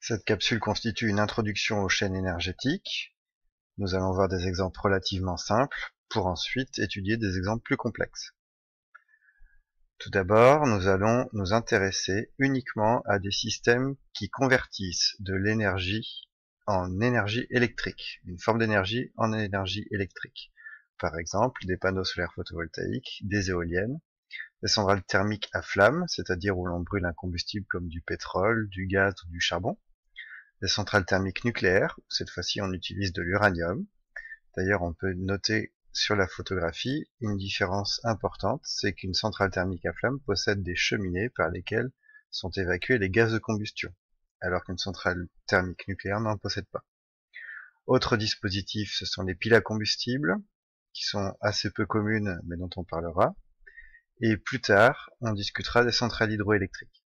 Cette capsule constitue une introduction aux chaînes énergétiques. Nous allons voir des exemples relativement simples pour ensuite étudier des exemples plus complexes. Tout d'abord, nous allons nous intéresser uniquement à des systèmes qui convertissent de l'énergie en énergie électrique, une forme d'énergie en énergie électrique. Par exemple, des panneaux solaires photovoltaïques, des éoliennes, des centrales thermiques à flamme, c'est-à-dire où l'on brûle un combustible comme du pétrole, du gaz ou du charbon, des centrales thermiques nucléaires, où cette fois-ci on utilise de l'uranium. D'ailleurs, on peut noter sur la photographie une différence importante, c'est qu'une centrale thermique à flamme possède des cheminées par lesquelles sont évacués les gaz de combustion, alors qu'une centrale thermique nucléaire n'en possède pas. Autre dispositif, ce sont les piles à combustible, qui sont assez peu communes, mais dont on parlera. Et plus tard, on discutera des centrales hydroélectriques.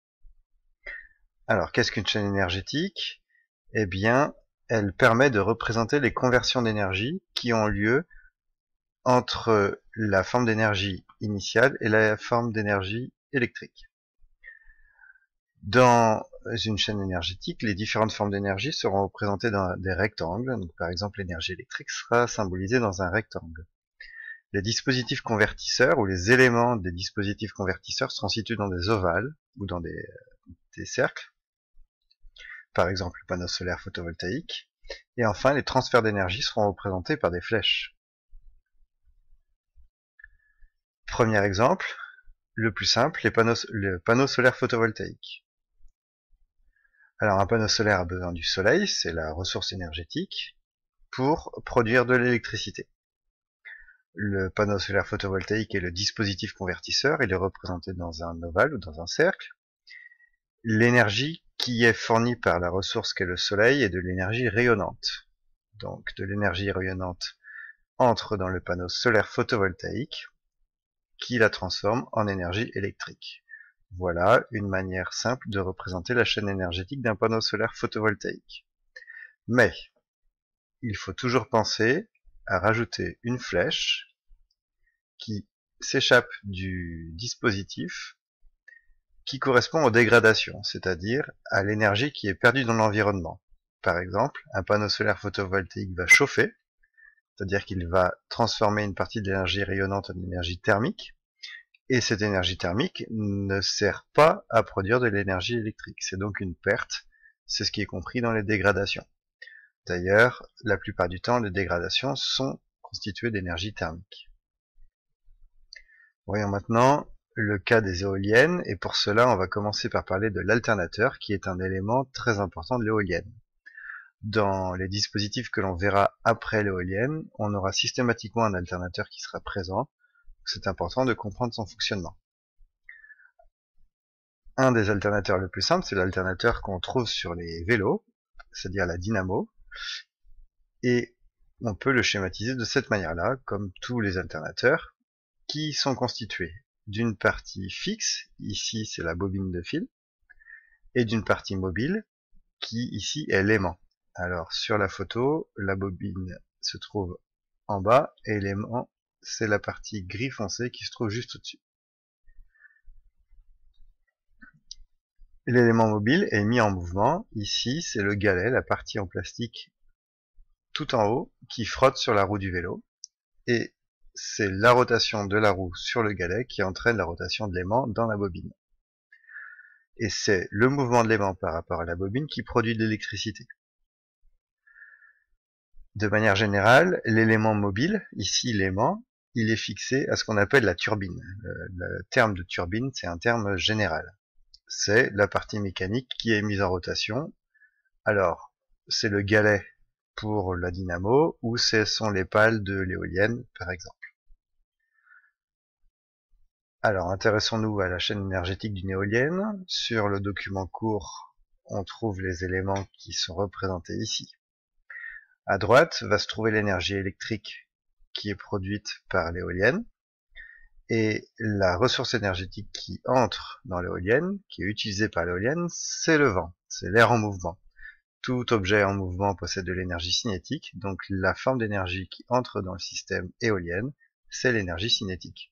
Alors, qu'est-ce qu'une chaîne énergétique? Eh bien, elle permet de représenter les conversions d'énergie qui ont lieu entre la forme d'énergie initiale et la forme d'énergie électrique. Dans une chaîne énergétique, les différentes formes d'énergie seront représentées dans des rectangles. Donc, par exemple, l'énergie électrique sera symbolisée dans un rectangle. Les dispositifs convertisseurs ou les éléments des dispositifs convertisseurs seront situés dans des ovales ou dans des cercles. Par exemple, le panneau solaire photovoltaïque. Et enfin, les transferts d'énergie seront représentés par des flèches. Premier exemple, le plus simple, le panneau solaire photovoltaïque. Alors, un panneau solaire a besoin du soleil, c'est la ressource énergétique, pour produire de l'électricité. Le panneau solaire photovoltaïque est le dispositif convertisseur, il est représenté dans un ovale ou dans un cercle. L'énergie qui est fournie par la ressource qu'est le soleil est de l'énergie rayonnante. Donc de l'énergie rayonnante entre dans le panneau solaire photovoltaïque qui la transforme en énergie électrique. Voilà une manière simple de représenter la chaîne énergétique d'un panneau solaire photovoltaïque. Mais il faut toujours penser à rajouter une flèche qui s'échappe du dispositif qui correspond aux dégradations, c'est-à-dire à l'énergie qui est perdue dans l'environnement. Par exemple, un panneau solaire photovoltaïque va chauffer, c'est-à-dire qu'il va transformer une partie de l'énergie rayonnante en énergie thermique, et cette énergie thermique ne sert pas à produire de l'énergie électrique. C'est donc une perte, c'est ce qui est compris dans les dégradations. D'ailleurs, la plupart du temps, les dégradations sont constituées d'énergie thermique. Voyons maintenant le cas des éoliennes, et pour cela on va commencer par parler de l'alternateur qui est un élément très important de l'éolienne. Dans les dispositifs que l'on verra après l'éolienne, on aura systématiquement un alternateur qui sera présent, c'est important de comprendre son fonctionnement. Un des alternateurs le plus simple, c'est l'alternateur qu'on trouve sur les vélos, c'est-à-dire la dynamo, et on peut le schématiser de cette manière-là, comme tous les alternateurs, qui sont constitués d'une partie fixe, ici c'est la bobine de fil, et d'une partie mobile, qui ici est l'aimant. Alors sur la photo, la bobine se trouve en bas, et l'aimant c'est la partie gris foncé qui se trouve juste au-dessus. L'élément mobile est mis en mouvement, ici c'est le galet, la partie en plastique tout en haut, qui frotte sur la roue du vélo, et c'est la rotation de la roue sur le galet qui entraîne la rotation de l'aimant dans la bobine. Et c'est le mouvement de l'aimant par rapport à la bobine qui produit de l'électricité. De manière générale, l'élément mobile, ici l'aimant, il est fixé à ce qu'on appelle la turbine. Le terme de turbine, c'est un terme général. C'est la partie mécanique qui est mise en rotation. Alors, c'est le galet pour la dynamo, ou ce sont les pales de l'éolienne, par exemple. Alors, intéressons-nous à la chaîne énergétique d'une éolienne. Sur le document court, on trouve les éléments qui sont représentés ici. À droite va se trouver l'énergie électrique qui est produite par l'éolienne, et la ressource énergétique qui entre dans l'éolienne, qui est utilisée par l'éolienne, c'est le vent, c'est l'air en mouvement. Tout objet en mouvement possède de l'énergie cinétique, donc la forme d'énergie qui entre dans le système éolien, c'est l'énergie cinétique.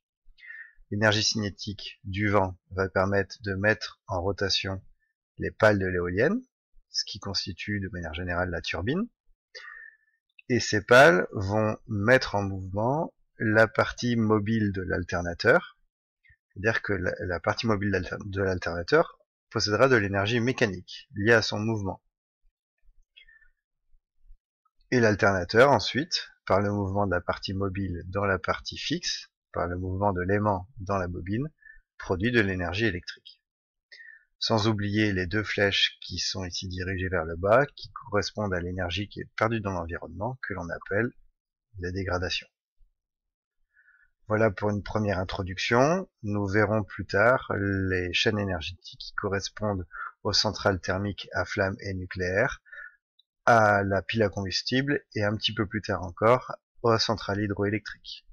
L'énergie cinétique du vent va permettre de mettre en rotation les pales de l'éolienne, ce qui constitue de manière générale la turbine. Et ces pales vont mettre en mouvement la partie mobile de l'alternateur. C'est-à-dire que la partie mobile de l'alternateur possédera de l'énergie mécanique liée à son mouvement. Et l'alternateur, ensuite, par le mouvement de la partie mobile dans la partie fixe, par le mouvement de l'aimant dans la bobine, produit de l'énergie électrique. Sans oublier les deux flèches qui sont ici dirigées vers le bas, qui correspondent à l'énergie qui est perdue dans l'environnement, que l'on appelle la dégradation. Voilà pour une première introduction. Nous verrons plus tard les chaînes énergétiques qui correspondent aux centrales thermiques à flamme et nucléaires, à la pile à combustible et un petit peu plus tard encore aux centrales hydroélectriques.